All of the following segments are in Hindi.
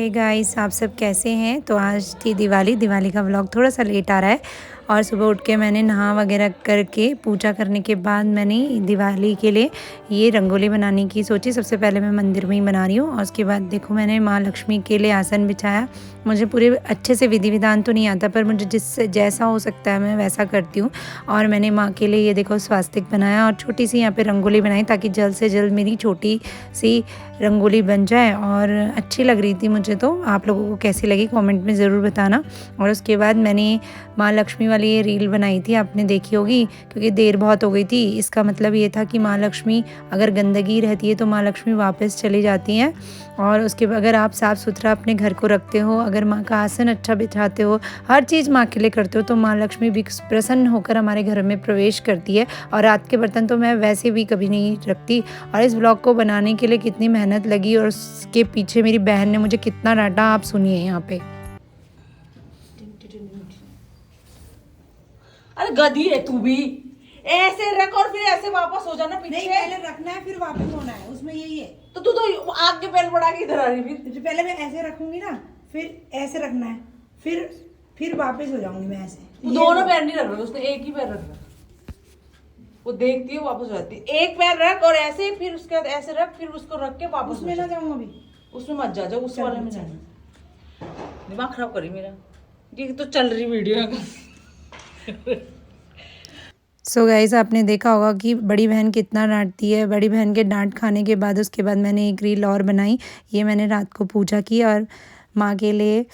हे गाइस, आप सब कैसे हैं। तो आज थी दिवाली का व्लॉग थोड़ा सा लेट आ रहा है। और सुबह उठ के मैंने नहा वगैरह करके पूजा करने के बाद मैंने दिवाली के लिए ये रंगोली बनाने की सोची। सबसे पहले मैं मंदिर में ही बना रही हूँ और उसके बाद देखो मैंने माँ लक्ष्मी के लिए आसन बिछाया। मुझे पूरे अच्छे से विधि विधान तो नहीं आता, पर मुझे जिससे जैसा हो सकता है मैं वैसा करती हूँ। और मैंने माँ के लिए ये देखो स्वास्तिक बनाया और छोटी सी यहाँ पे रंगोली बनाई, ताकि जल्द से जल्द मेरी छोटी सी रंगोली बन जाए। और अच्छी लग रही थी मुझे। तो आप लोगों को कैसी लगी कमेंट में ज़रूर बताना। और उसके बाद मैंने माँ लक्ष्मी वाली ये रील बनाई थी, आपने देखी होगी, क्योंकि देर बहुत हो गई थी। इसका मतलब ये था कि माँ लक्ष्मी अगर गंदगी रहती है तो माँ लक्ष्मी वापस चली जाती हैं। और उसके बाद अगर आप साफ़ सुथरा अपने घर को रखते हो, अगर माँ का आसन अच्छा बिछाते हो, हर चीज़ माँ के लिए करते हो, तो माँ लक्ष्मी भी प्रसन्न होकर हमारे घर में प्रवेश करती है। और रात के बर्तन तो मैं वैसे भी कभी नहीं रखती। और इस ब्लॉग को बनाने के लिए कितनी मेहनत लगी और उसके पीछे मेरी बहन ने मुझे कितना डांटा, आप सुनिए यहाँ पे। अरे गधी है तू भी। ऐसे रख और फिर ऐसे वापस हो जाना पीछे। नहीं, पहले रखना है फिर वापस होना है, उसमें यही है। तो तू तो आग के पैर बढ़ा के इधर आ रही फिर। पहले मैं ऐसे रखूंगी ना, फिर ऐसे रखना है, फिर वापस हो जाऊंगी मैं ऐसे। तू दोनों पैर नहीं रख रहा, उसने एक ही पैर रखना। वो देखती है वापस हो जाती है। एक पैर रख और ऐसे, फिर उसके बाद ऐसे रख, फिर उसको रख के वापस। उसमें ना जाऊँ अभी, उसमें मत जा, उस वाले में जाना। दिमाग खराब करी मेरा। ये तो चल रही वीडियो है। सो गाइस, आपने देखा होगा कि बड़ी बहन कितना डांटती है। बड़ी बहन के डांट खाने के बाद उसके बाद मैंने एक रील और बनाई। ये मैंने रात को पूजा की और माँ के लिए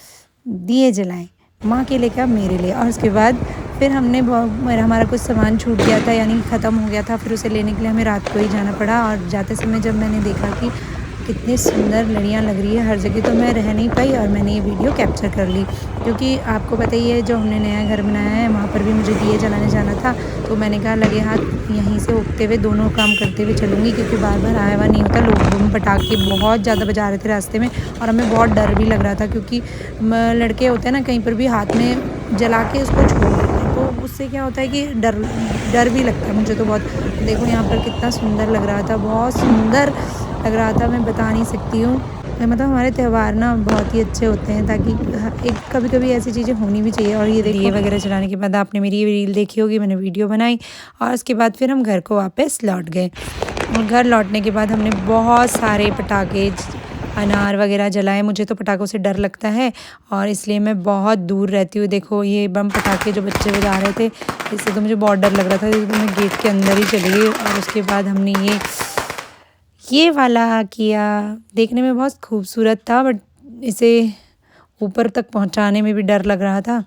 दिए जलाए। माँ के लिए क्या, मेरे लिए। और उसके बाद फिर हमारा कुछ सामान छूट गया था, यानी ख़त्म हो गया था। फिर उसे लेने के लिए हमें रात को ही जाना पड़ा। और जाते समय जब मैंने देखा कि कितनी सुंदर लड़ियाँ लग रही है हर जगह, तो मैं रह नहीं पाई और मैंने ये वीडियो कैप्चर कर ली। क्योंकि आपको पता ही है, जो हमने नया घर बनाया है वहाँ पर भी मुझे दिए जलाने जाना था। तो मैंने कहा लगे हाथ यहीं से उगते हुए दोनों काम करते हुए चलूँगी, क्योंकि बार बार आया हुआ नहीं होता। लोग बम पटाखे बहुत ज़्यादा बजा रहे थे रास्ते में और हमें बहुत डर भी लग रहा था, क्योंकि लड़के होते हैं ना, कहीं पर भी हाथ में जला के उसको छोड़ देते हैं, तो उससे क्या होता है कि डर भी लगता है मुझे तो बहुत। देखो यहाँ पर कितना सुंदर लग रहा था, बहुत सुंदर लग रहा था, मैं बता नहीं सकती हूँ। मतलब हमारे त्यौहार ना बहुत ही अच्छे होते हैं, ताकि एक कभी कभी ऐसी चीज़ें होनी भी चाहिए। और ये दिए वगैरह चलाने के बाद आपने मेरी ये रील देखी होगी, मैंने वीडियो बनाई और उसके बाद फिर हम घर को वापस लौट गए। और घर लौटने के बाद हमने बहुत सारे पटाखे, अनार वगैरह जलाए। मुझे तो पटाखों से डर लगता है और इसलिए मैं बहुत दूर रहती हूँ। देखो ये बम पटाखे जो बच्चे बजा रहे थे, इससे तो मुझे बहुत डर लग रहा था, तो मैं गेट के अंदर ही चली गई। और उसके बाद हमने ये वाला किया। देखने में बहुत खूबसूरत था, बट इसे ऊपर तक पहुंचाने में भी डर लग रहा था।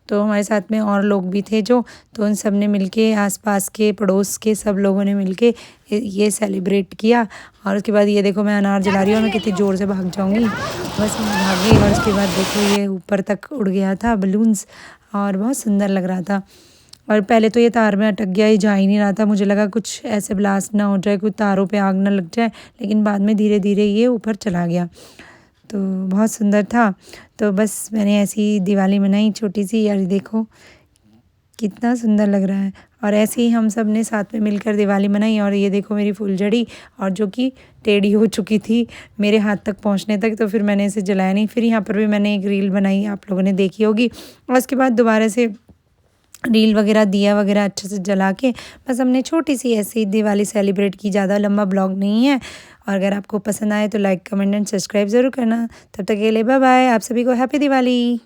तो हमारे साथ में और लोग भी थे तो उन सब ने मिलके, आसपास के पड़ोस के सब लोगों ने मिलके ये सेलिब्रेट किया। और उसके बाद ये देखो मैं अनार जला रही हूँ, मैं कितनी ज़ोर से भाग जाऊँगी, बस मैं भाग गई। और उसके बाद देखो ये ऊपर तक उड़ गया था बलून्स और बहुत सुंदर लग रहा था। और पहले तो ये तार में अटक गया, ये जा ही नहीं रहा था। मुझे लगा कुछ ऐसे ब्लास्ट ना हो जाए, कुछ तारों पे आग ना लग जाए, लेकिन बाद में धीरे धीरे ये ऊपर चला गया। तो बहुत सुंदर था। तो बस मैंने ऐसी दिवाली मनाई छोटी सी। यार देखो कितना सुंदर लग रहा है। और ऐसे ही हम सब ने साथ में मिलकर दिवाली मनाई। और ये देखो मेरी फुलझड़ी, और जो कि टेढ़ी हो चुकी थी मेरे हाथ तक पहुंचने तक, तो फिर मैंने इसे जलाया नहीं। फिर यहाँ पर भी मैंने एक रील बनाई, आप लोगों ने देखी होगी। और उसके बाद दोबारा से रील वगैरह, दिया वगैरह अच्छे से जला के बस हमने छोटी सी ऐसी दिवाली सेलिब्रेट की। ज़्यादा लंबा ब्लॉग नहीं है। और अगर आपको पसंद आए तो लाइक, कमेंट एंड सब्सक्राइब ज़रूर करना। तब तक के लिए बाय बाय। आप सभी को हैप्पी दिवाली।